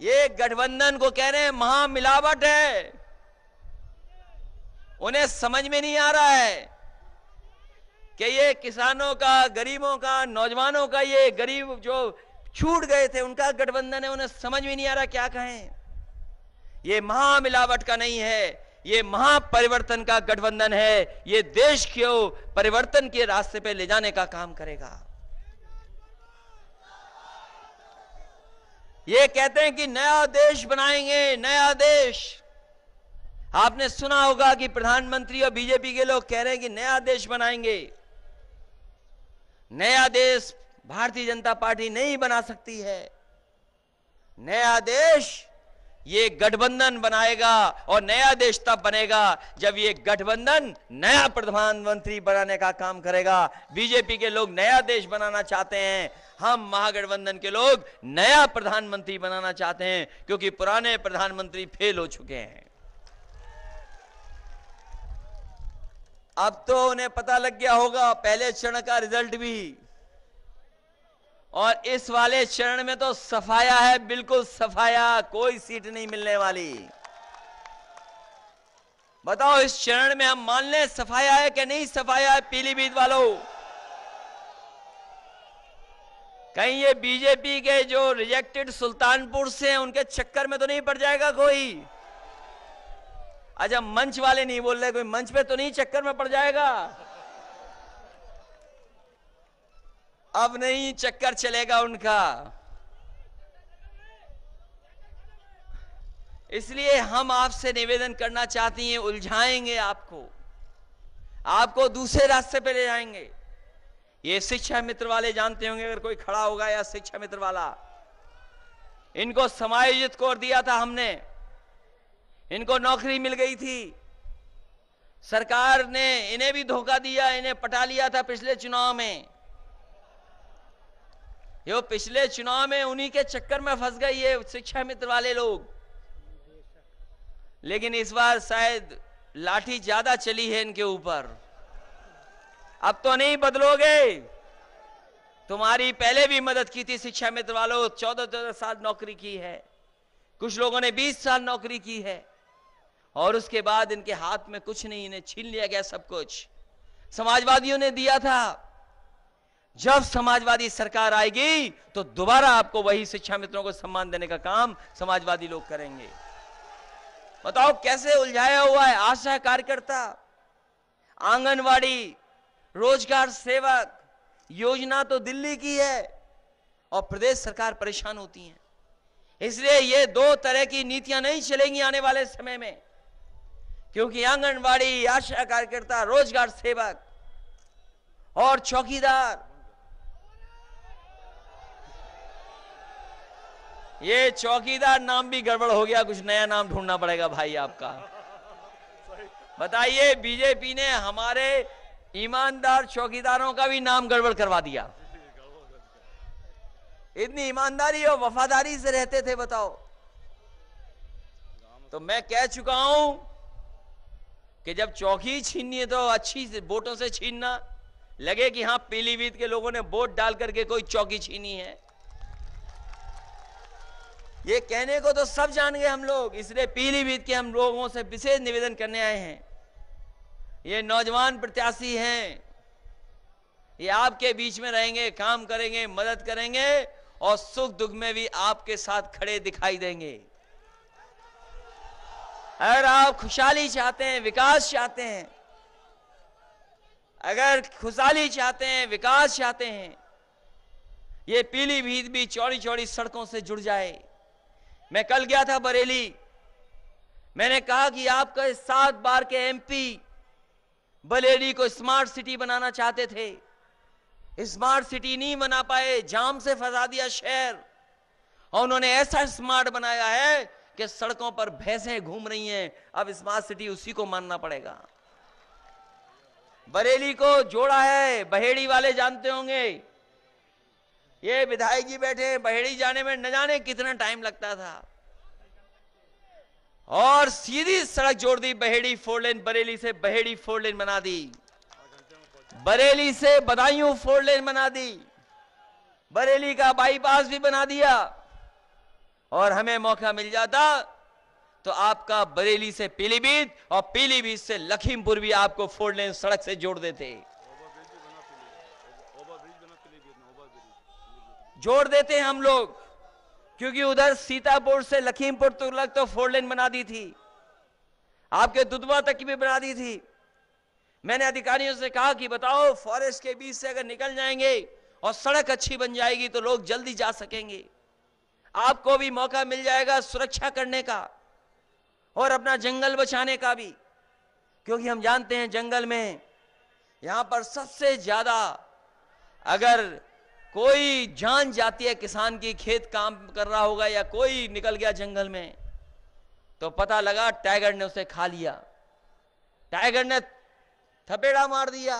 [SPEAKER 4] ये गठबंधन को कह रहे हैं महामिलावट है। उन्हें समझ में नहीं आ रहा है कि ये किसानों का, गरीबों का, नौजवानों का, ये गरीब जो छूट गए थे उनका गठबंधन है। उन्हें समझ में नहीं आ रहा क्या कहें। ये महामिलावट का नहीं है, ये महापरिवर्तन का गठबंधन है। ये देश को परिवर्तन के रास्ते पे ले जाने का काम करेगा। ये कहते हैं कि नया देश बनाएंगे, नया देश। आपने सुना होगा कि प्रधानमंत्री और बीजेपी के लोग कह रहे हैं कि नया देश बनाएंगे। नया देश भारतीय जनता पार्टी नहीं बना सकती है। नया देश ये गठबंधन बनाएगा, और नया देश तब बनेगा जब ये गठबंधन नया प्रधानमंत्री बनाने का काम करेगा। बीजेपी के लोग नया देश बनाना चाहते हैं, हम महागठबंधन के लोग नया प्रधानमंत्री बनाना चाहते हैं, क्योंकि पुराने प्रधानमंत्री फेल हो चुके हैं। अब तो उन्हें पता लग गया होगा पहले चरण का रिजल्ट भी, और इस वाले चरण में तो सफाया है, बिल्कुल सफाया, कोई सीट नहीं मिलने वाली। बताओ इस चरण में हम मान लें सफाया है कि नहीं सफाया है? पीलीभीत वालों, कहीं ये बीजेपी के जो रिजेक्टेड सुल्तानपुर से हैं उनके चक्कर में तो नहीं पड़ जाएगा कोई? अच्छा, मंच वाले नहीं बोल रहे, कोई मंच पे तो नहीं चक्कर में पड़ जाएगा? अब नहीं चक्कर चलेगा उनका। इसलिए हम आपसे निवेदन करना चाहती हैं, उलझाएंगे आपको दूसरे रास्ते पे ले जाएंगे। ये शिक्षा मित्र वाले जानते होंगे, अगर कोई खड़ा होगा या शिक्षा मित्र वाला, इनको समायोजित कर दिया था हमने, इनको नौकरी मिल गई थी। सरकार ने इन्हें भी धोखा दिया, इन्हें पटा लिया था पिछले चुनाव में। ये पिछले चुनाव में उन्हीं के चक्कर में फंस गए ये शिक्षा मित्र वाले लोग। लेकिन इस बार शायद लाठी ज्यादा चली है इनके ऊपर। अब तो नहीं बदलोगे। तुम्हारी पहले भी मदद की थी शिक्षा मित्र वालों, 14 साल नौकरी की है, कुछ लोगों ने 20 साल नौकरी की है, और उसके बाद इनके हाथ में कुछ नहीं, इन्हें छीन लिया गया सब कुछ। समाजवादियों ने दिया था। जब समाजवादी सरकार आएगी तो दोबारा आपको वही शिक्षा मित्रों को सम्मान देने का काम समाजवादी लोग करेंगे। बताओ कैसे उलझाया हुआ है। आशा कार्यकर्ता, आंगनवाड़ी, रोजगार सेवक योजना तो दिल्ली की है और प्रदेश सरकार परेशान होती है। इसलिए ये दो तरह की नीतियां नहीं चलेंगी आने वाले समय में, क्योंकि आंगनवाड़ी, आशा कार्यकर्ता, रोजगार सेवक और चौकीदार, ये चौकीदार नाम भी गड़बड़ हो गया, कुछ नया नाम ढूंढना पड़ेगा भाई आपका। बताइए, बीजेपी ने हमारे ईमानदार चौकीदारों का भी नाम गड़बड़ करवा दिया। इतनी ईमानदारी और वफादारी से रहते थे, बताओ। तो मैं कह चुका हूं कि जब चौकी छीननी है तो अच्छी से वोटों से छीनना, लगे कि हां पीलीभीत के लोगों ने वोट डाल करके कोई चौकी छीनी है। ये कहने को तो सब जान गए हम लोग, इसलिए पीलीभीत के हम लोगों से विशेष निवेदन करने आए हैं। ये नौजवान प्रत्याशी हैं, ये आपके बीच में रहेंगे, काम करेंगे, मदद करेंगे और सुख दुख में भी आपके साथ खड़े दिखाई देंगे। अगर आप खुशहाली चाहते हैं, विकास चाहते हैं, अगर खुशहाली चाहते हैं, विकास चाहते हैं, ये पीलीभीत भी चौड़ी चौड़ी सड़कों से जुड़ जाए। मैं कल गया था बरेली, मैंने कहा कि आपका 7 बार के एमपी बरेली को स्मार्ट सिटी बनाना चाहते थे, स्मार्ट सिटी नहीं बना पाए, जाम से फंसा दिया शहर। और उन्होंने ऐसा स्मार्ट बनाया है कि सड़कों पर भैंसें घूम रही हैं। अब स्मार्ट सिटी उसी को मानना पड़ेगा। बरेली को जोड़ा है, बहेड़ी वाले जानते होंगे, ये विधायक जी बैठे हैं, बहेड़ी जाने में न जाने कितना टाइम लगता था, और सीधी सड़क जोड़ दी बहेड़ी 4 लेन, बरेली से बहेड़ी 4 लेन बना दी, बरेली से बदायूं 4 लेन बना दी, बरेली का बाईपास भी बना दिया। और हमें मौका मिल जाता तो आपका बरेली से पीलीभीत और पीलीभीत से लखीमपुर भी आपको 4 लेन सड़क से जोड़ देते हम लोग, क्योंकि उधर सीतापुर से लखीमपुर तक तो 4 लेन बना दी थी, आपके दुधवा तक की भी बना दी थी। मैंने अधिकारियों से कहा कि बताओ, फॉरेस्ट के बीच से अगर निकल जाएंगे और सड़क अच्छी बन जाएगी तो लोग जल्दी जा सकेंगे, आपको भी मौका मिल जाएगा सुरक्षा करने का, और अपना जंगल बचाने का भी, क्योंकि हम जानते हैं जंगल में यहां पर सबसे ज्यादा अगर कोई जान जाती है किसान की, खेत काम कर रहा होगा या कोई निकल गया जंगल में, तो पता लगा टाइगर ने उसे खा लिया, टाइगर ने थपेड़ा मार दिया।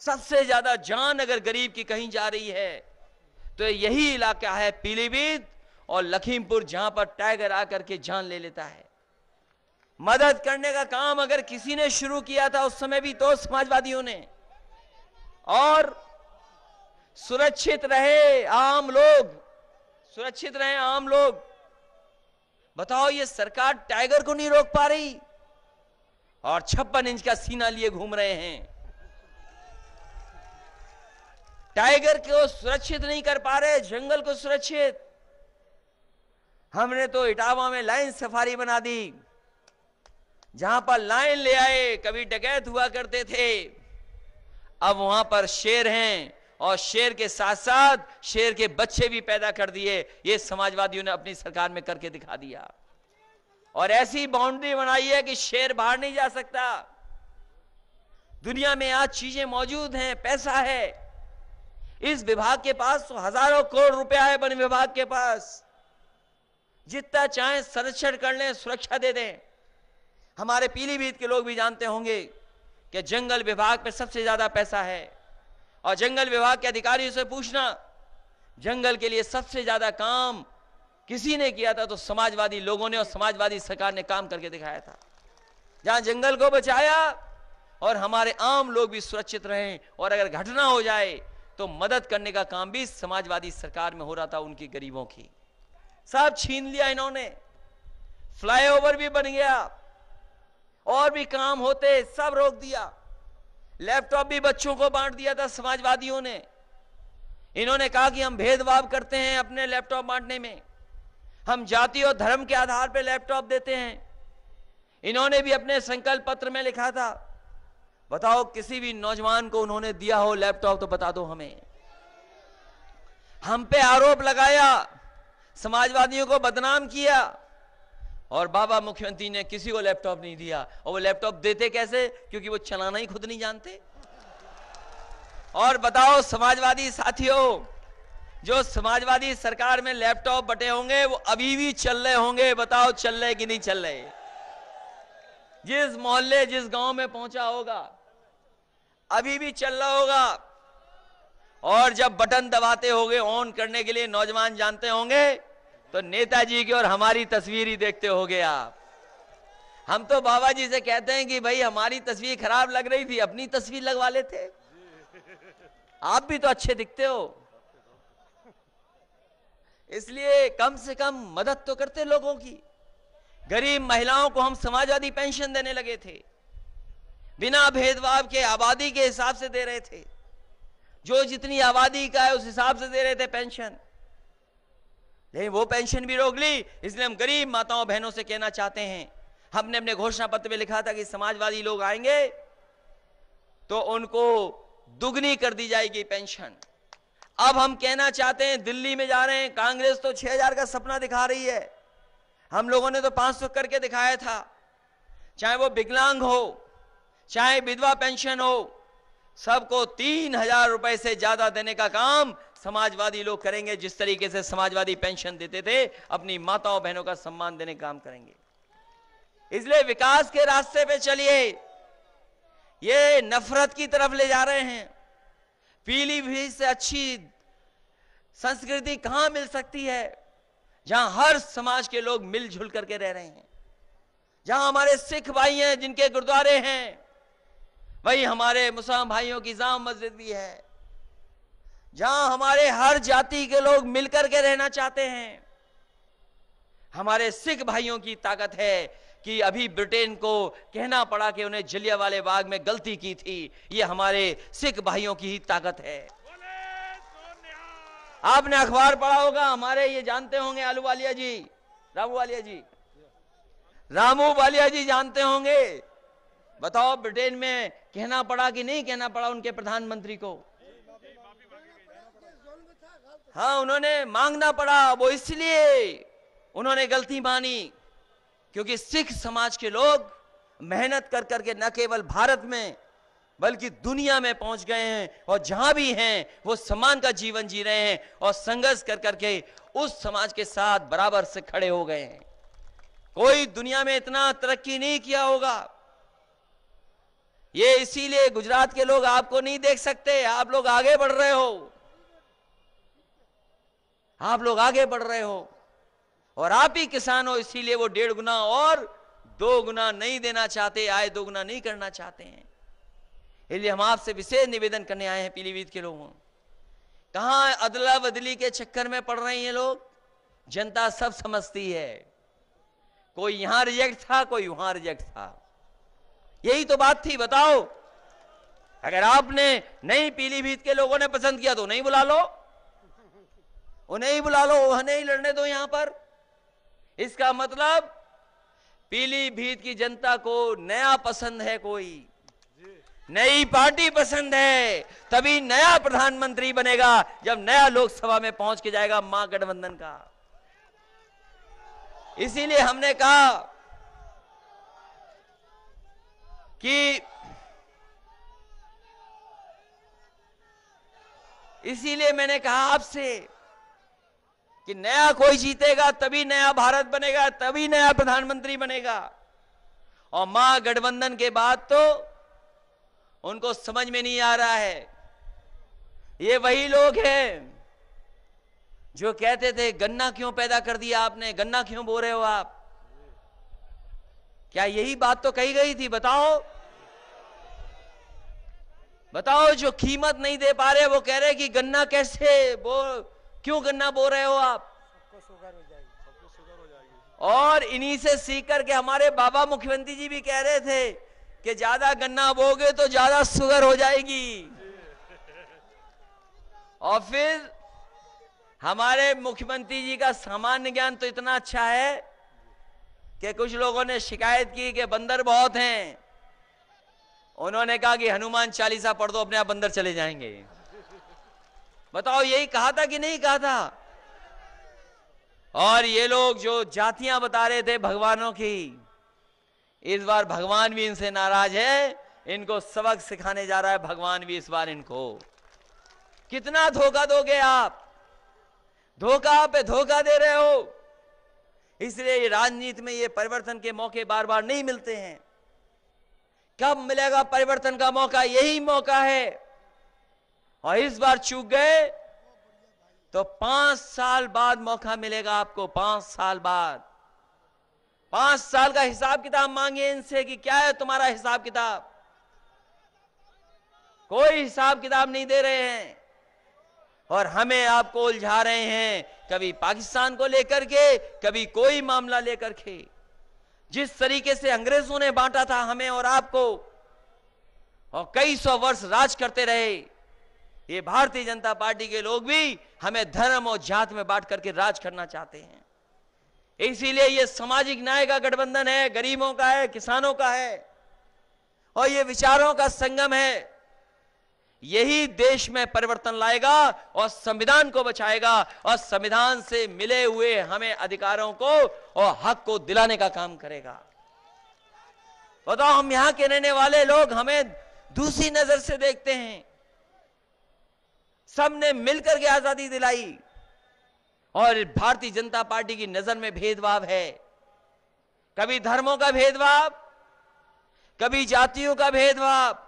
[SPEAKER 4] सबसे ज्यादा जान अगर गरीब की कहीं जा रही है तो यही इलाका है पीलीभीत और लखीमपुर, जहां पर टाइगर आकर के जान ले लेता है। मदद करने का काम अगर किसी ने शुरू किया था उस समय भी तो समाजवादियों ने। और सुरक्षित रहे आम लोग, सुरक्षित रहे आम लोग। बताओ ये सरकार टाइगर को नहीं रोक पा रही और 56 इंच का सीना लिए घूम रहे हैं। टाइगर को सुरक्षित नहीं कर पा रहे, जंगल को सुरक्षित। हमने तो इटावा में लाइन सफारी बना दी, जहां पर लाइन ले आए, कभी डकैत हुआ करते थे, अब वहां पर शेर हैं और शेर के साथ साथ शेर के बच्चे भी पैदा कर दिए। ये समाजवादियों ने अपनी सरकार में करके दिखा दिया। और ऐसी बाउंड्री बनाई है कि शेर बाहर नहीं जा सकता। दुनिया में आज चीजें मौजूद हैं, पैसा है। इस विभाग के पास तो हजारों करोड़ रुपया है, वन विभाग के पास। जितना चाहे संरक्षण कर लें, सुरक्षा दे दें। हमारे पीलीभीत के लोग भी जानते होंगे कि जंगल विभाग पे सबसे ज्यादा पैसा है। और जंगल विभाग के अधिकारियों से पूछना, जंगल के लिए सबसे ज्यादा काम किसी ने किया था तो समाजवादी लोगों ने और समाजवादी सरकार ने काम करके दिखाया था। जहां जंगल को बचाया और हमारे आम लोग भी सुरक्षित रहें, और अगर घटना हो जाए तो मदद करने का काम भी समाजवादी सरकार में हो रहा था। उनकी गरीबों की सब छीन लिया इन्होंने। फ्लाईओवर भी बन गया, और भी काम होते सब रोक दिया। लैपटॉप भी बच्चों को बांट दिया था समाजवादियों ने। इन्होंने कहा कि हम भेदभाव करते हैं अपने लैपटॉप बांटने में, हम जाति और धर्म के आधार पर लैपटॉप देते हैं। इन्होंने भी अपने संकल्प पत्र में लिखा था। बताओ किसी भी नौजवान को उन्होंने दिया हो लैपटॉप तो बता दो हमें। हम पे आरोप लगाया, समाजवादियों को बदनाम किया, और बाबा मुख्यमंत्री ने किसी को लैपटॉप नहीं दिया। और वो लैपटॉप देते कैसे? क्योंकि वो चलाना ही खुद नहीं जानते। और बताओ समाजवादी साथियों, जो समाजवादी सरकार में लैपटॉप बटे होंगे वो अभी भी चल रहे होंगे। बताओ चल रहे कि नहीं चल रहे? जिस मोहल्ले जिस गांव में पहुंचा होगा अभी भी चल रहा होगा। और जब बटन दबाते होंगे ऑन करने के लिए, नौजवान जानते होंगे, तो नेताजी की और हमारी तस्वीर ही देखते होंगे आप। हम तो बाबा जी से कहते हैं कि भाई हमारी तस्वीर खराब लग रही थी, अपनी तस्वीर लगवा लेते, आप भी तो अच्छे दिखते हो। इसलिए कम से कम मदद तो करते लोगों की। गरीब महिलाओं को हम समाजवादी पेंशन देने लगे थे, बिना भेदभाव के आबादी के हिसाब से दे रहे थे। जो जितनी आबादी का है उस हिसाब से दे रहे थे पेंशन। लेकिन वो पेंशन भी रोक ली। इसलिए हम गरीब माताओं बहनों से कहना चाहते हैं, हमने अपने घोषणा पत्र में लिखा था कि समाजवादी लोग आएंगे तो उनको दुगनी कर दी जाएगी पेंशन। अब हम कहना चाहते हैं, दिल्ली में जा रहे हैं, कांग्रेस तो 6000 का सपना दिखा रही है, हम लोगों ने तो 500 करके दिखाया था। चाहे वो विकलांग हो, चाहे विधवा पेंशन हो, सबको 3000 रुपए से ज्यादा देने का काम समाजवादी लोग करेंगे। जिस तरीके से समाजवादी पेंशन देते थे, अपनी माताओं बहनों का सम्मान देने का काम करेंगे। इसलिए विकास के रास्ते पे चलिए, ये नफरत की तरफ ले जा रहे हैं। पीलीभीत से अच्छी संस्कृति कहां मिल सकती है, जहां हर समाज के लोग मिलजुल करके रह रहे हैं, जहां हमारे सिख भाई हैं जिनके गुरुद्वारे हैं, वही हमारे मुसलमान भाइयों की जाम मस्जिद भी है, जहां हमारे हर जाति के लोग मिलकर के रहना चाहते हैं। हमारे सिख भाइयों की ताकत है कि अभी ब्रिटेन को कहना पड़ा कि उन्हें जलियांवाले बाग में गलती की थी। ये हमारे सिख भाइयों की ही ताकत है। आपने अखबार पढ़ा होगा, हमारे ये जानते होंगे आलू वालिया जी, रामू वालिया जी जानते होंगे। बताओ ब्रिटेन में कहना पड़ा कि नहीं कहना पड़ा उनके प्रधानमंत्री को? हाँ, उन्होंने मांगना पड़ा। वो इसलिए उन्होंने गलती मानी क्योंकि सिख समाज के लोग मेहनत कर करके न केवल भारत में बल्कि दुनिया में पहुंच गए हैं, और जहां भी हैं वो सम्मान का जीवन जी रहे हैं और संघर्ष कर करके उस समाज के साथ बराबर से खड़े हो गए हैं। कोई दुनिया में इतना तरक्की नहीं किया होगा। ये इसीलिए गुजरात के लोग आपको नहीं देख सकते, आप लोग आगे बढ़ रहे हो, आप लोग आगे बढ़ रहे हो, और आप ही किसान हो, इसीलिए वो 1.5 गुना और 2 गुना नहीं देना चाहते, आय 2 गुना नहीं करना चाहते हैं। इसलिए हम आपसे विशेष निवेदन करने आए हैं पीलीभीत के लोगों। कहां अदला बदली के चक्कर में पड़ रहे हैं ये लोग, जनता सब समझती है। कोई यहां रिजेक्ट था, कोई वहां रिजेक्ट था, यही तो बात थी। बताओ, अगर आपने नहीं पीलीभीत के लोगों ने पसंद किया तो नहीं बुला लो, उन्हें ही बुला लो, उन्हें ही लड़ने दो यहां पर। इसका मतलब पीलीभीत की जनता को नया पसंद है, कोई नई पार्टी पसंद है, तभी नया प्रधानमंत्री बनेगा जब नया लोकसभा में पहुंच के जाएगा महागठबंधन का। इसीलिए हमने कहा कि इसीलिए मैंने कहा आपसे कि नया कोई जीतेगा तभी नया भारत बनेगा, तभी नया प्रधानमंत्री बनेगा। और महागठबंधन के बाद तो उनको समझ में नहीं आ रहा है। ये वही लोग हैं जो कहते थे गन्ना क्यों पैदा कर दिया आपने, गन्ना क्यों बो रहे हो आप। क्या यही बात तो कही गई थी? बताओ बताओ, जो कीमत नहीं दे पा रहे वो कह रहे कि गन्ना कैसे बो, क्यों गन्ना बो रहे हो आप। और इन्हीं से सीख करके हमारे बाबा मुख्यमंत्री जी भी कह रहे थे कि ज्यादा गन्ना बोगे तो ज्यादा शुगर हो जाएगी। और फिर हमारे मुख्यमंत्री जी का सामान्य ज्ञान तो इतना अच्छा है कि कुछ लोगों ने शिकायत की कि बंदर बहुत हैं, उन्होंने कहा कि हनुमान चालीसा पढ़ दो, अपने आप बंदर चले जाएंगे। बताओ, यही कहा था कि नहीं कहा था? और ये लोग जो जातियां बता रहे थे भगवानों की, इस बार भगवान भी इनसे नाराज है, इनको सबक सिखाने जा रहा है भगवान भी इस बार इनको। कितना धोखा दोगे आप, धोखा पे धोखा दे रहे हो। इसलिए ये राजनीति में ये परिवर्तन के मौके बार बार नहीं मिलते हैं। कब मिलेगा परिवर्तन का मौका? यही मौका है। और इस बार चूक गए तो 5 साल बाद मौका मिलेगा आपको, 5 साल बाद। 5 साल का हिसाब किताब मांगिए इनसे कि क्या है तुम्हारा हिसाब किताब। कोई हिसाब किताब नहीं दे रहे हैं और हमें आपको उलझा रहे हैं, कभी पाकिस्तान को लेकर के, कभी कोई मामला लेकर के। जिस तरीके से अंग्रेजों ने बांटा था हमें और आपको और कई 100 वर्ष राज करते रहे, ये भारतीय जनता पार्टी के लोग भी हमें धर्म और जात में बांट करके राज करना चाहते हैं। इसीलिए ये सामाजिक न्याय का गठबंधन है, गरीबों का है, किसानों का है और ये विचारों का संगम है। यही देश में परिवर्तन लाएगा और संविधान को बचाएगा और संविधान से मिले हुए हमें अधिकारों को और हक को दिलाने का काम करेगा। बताओ, हम यहां के रहने वाले लोग हमें दूसरी नजर से देखते हैं। सबने मिलकर के आजादी दिलाई और भारतीय जनता पार्टी की नजर में भेदभाव है। कभी धर्मों का भेदभाव, कभी जातियों का भेदभाव।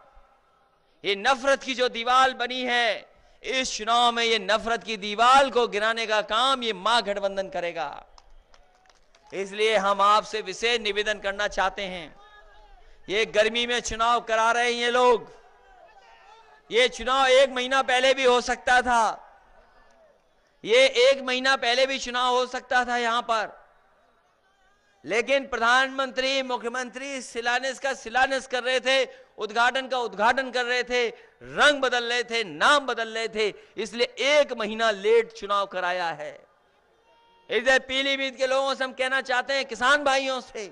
[SPEAKER 4] ये नफरत की जो दीवार बनी है, इस चुनाव में ये नफरत की दीवार को गिराने का काम ये महागठबंधन करेगा। इसलिए हम आपसे विशेष निवेदन करना चाहते हैं। ये गर्मी में चुनाव करा रहे हैं ये लोग। ये चुनाव 1 महीना पहले भी हो सकता था, ये 1 महीना पहले भी चुनाव हो सकता था यहां पर, लेकिन प्रधानमंत्री मुख्यमंत्री शिलान्यास का शिलान्यास कर रहे थे, उद्घाटन का उद्घाटन कर रहे थे, रंग बदल रहे थे, नाम बदल रहे थे, इसलिए 1 महीना लेट चुनाव कराया है। इधर पीलीभीत के लोगों से हम कहना चाहते हैं, किसान भाइयों से,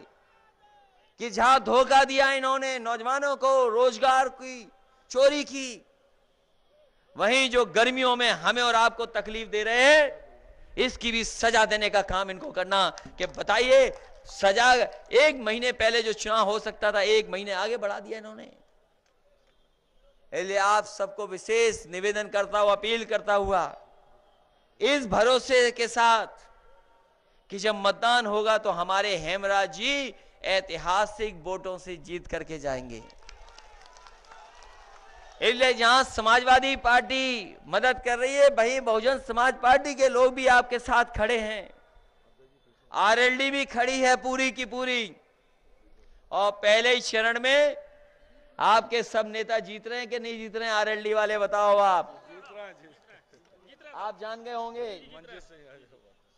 [SPEAKER 4] कि जहां धोखा दिया इन्होंने नौजवानों को, रोजगार की चोरी की, वहीं जो गर्मियों में हमें और आपको तकलीफ दे रहे हैं, इसकी भी सजा देने का काम इनको करना। कि बताइए, सजा 1 महीने पहले जो चुनाव हो सकता था 1 महीने आगे बढ़ा दिया इन्होंने। इसलिए आप सबको विशेष निवेदन करता हुआ, अपील करता हुआ, इस भरोसे के साथ कि जब मतदान होगा तो हमारे हेमराज जी ऐतिहासिक वोटों से जीत करके जाएंगे। इसलिए जहां समाजवादी पार्टी मदद कर रही है, वहीं बहुजन समाज पार्टी के लोग भी आपके साथ खड़े हैं। आरएलडी भी खड़ी है पूरी की पूरी। और पहले ही चरण में आपके सब नेता जीत रहे हैं कि नहीं जीत रहे हैं? आरएलडी वाले बताओ। आप जान गए होंगे,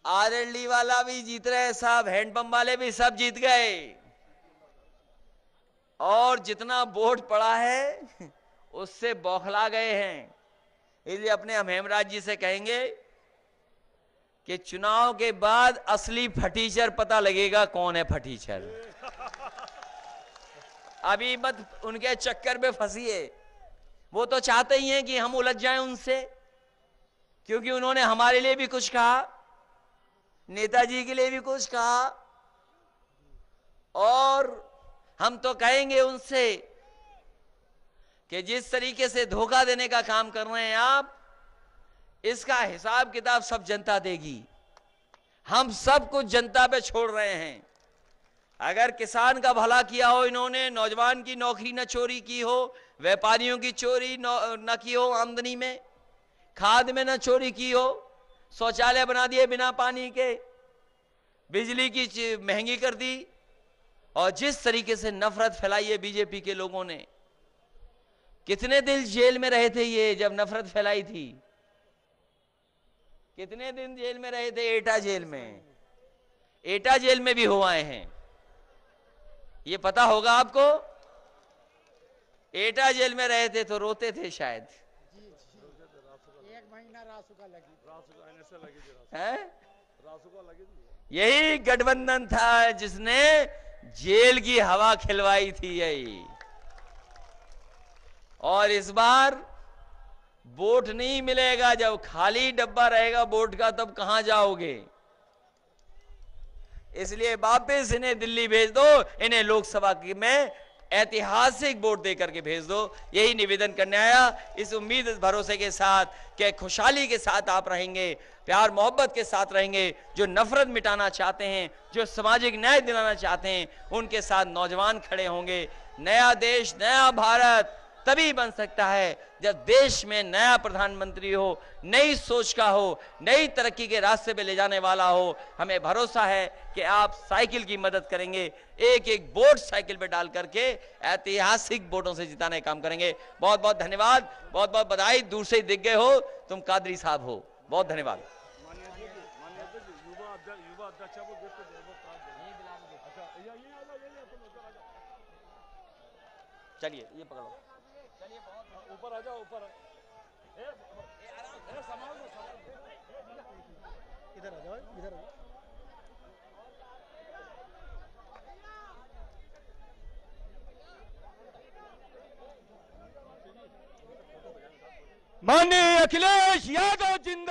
[SPEAKER 4] आरएलडी वाला भी जीत रहे हैं साहब, हैंडपंप वाले भी सब जीत गए। और जितना वोट पड़ा है उससे बौखला गए हैं। इसलिए अपने हम हेमराज जी से कहेंगे कि चुनाव के बाद असली फटीचर पता लगेगा कौन है फटीचर। अभी मत उनके चक्कर में फंसिए। वो तो चाहते ही हैं कि हम उलझ जाएं उनसे, क्योंकि उन्होंने हमारे लिए भी कुछ कहा, नेताजी के लिए भी कुछ कहा, और हम तो कहेंगे उनसे कि जिस तरीके से धोखा देने का काम कर रहे हैं आप, इसका हिसाब किताब सब जनता देगी। हम सब कुछ जनता पे छोड़ रहे हैं। अगर किसान का भला किया हो इन्होंने, नौजवान की नौकरी न चोरी की हो, व्यापारियों की चोरी न की हो, आमदनी में खाद में न चोरी की हो, शौचालय बना दिए बिना पानी के, बिजली की महंगी कर दी, और जिस तरीके से नफरत फैलाई है बीजेपी के लोगों ने। कितने दिन जेल में रहे थे ये जब नफरत फैलाई थी? कितने दिन जेल में रहे थे? एटा जेल में, एटा जेल में भी हो आए हैं, ये पता होगा आपको। एटा जेल में रहे थे तो रोते थे शायद।
[SPEAKER 1] 1 महीना रासुका लगी
[SPEAKER 4] यही गठबंधन था जिसने जेल की हवा खिलवाई थी यही। और इस बार वोट नहीं मिलेगा, जब खाली डब्बा रहेगा वोट का तब कहां जाओगे? इसलिए वापस इन्हें दिल्ली भेज दो, इन्हें लोकसभा में ऐतिहासिक वोट देकर के भेज दो। यही निवेदन करने आया, इस उम्मीद, इस भरोसे के साथ कि खुशहाली के साथ आप रहेंगे, प्यार मोहब्बत के साथ रहेंगे। जो नफरत मिटाना चाहते हैं, जो सामाजिक न्याय दिलाना चाहते हैं, उनके साथ नौजवान खड़े होंगे। नया देश, नया भारत तभी बन सकता है जब देश में नया प्रधानमंत्री हो, नई सोच का हो, नई तरक्की के रास्ते पे ले जाने वाला हो। हमें भरोसा है कि आप साइकिल की मदद करेंगे, एक एक वोट साइकिल पे डाल करके ऐतिहासिक वोटों से जिताने का काम करेंगे। बहुत बहुत धन्यवाद, बहुत बहुत बधाई। दूर से ही दिख गए हो, तुम कादरी साहब हो। बहुत धन्यवाद। चलिए ये पकड़ो, ऊपर आ जाओ, ऊपर
[SPEAKER 1] इधर आ जाओ, इधर आ जाओ।
[SPEAKER 2] माननीय अखिलेश यादव जिंदाबाद।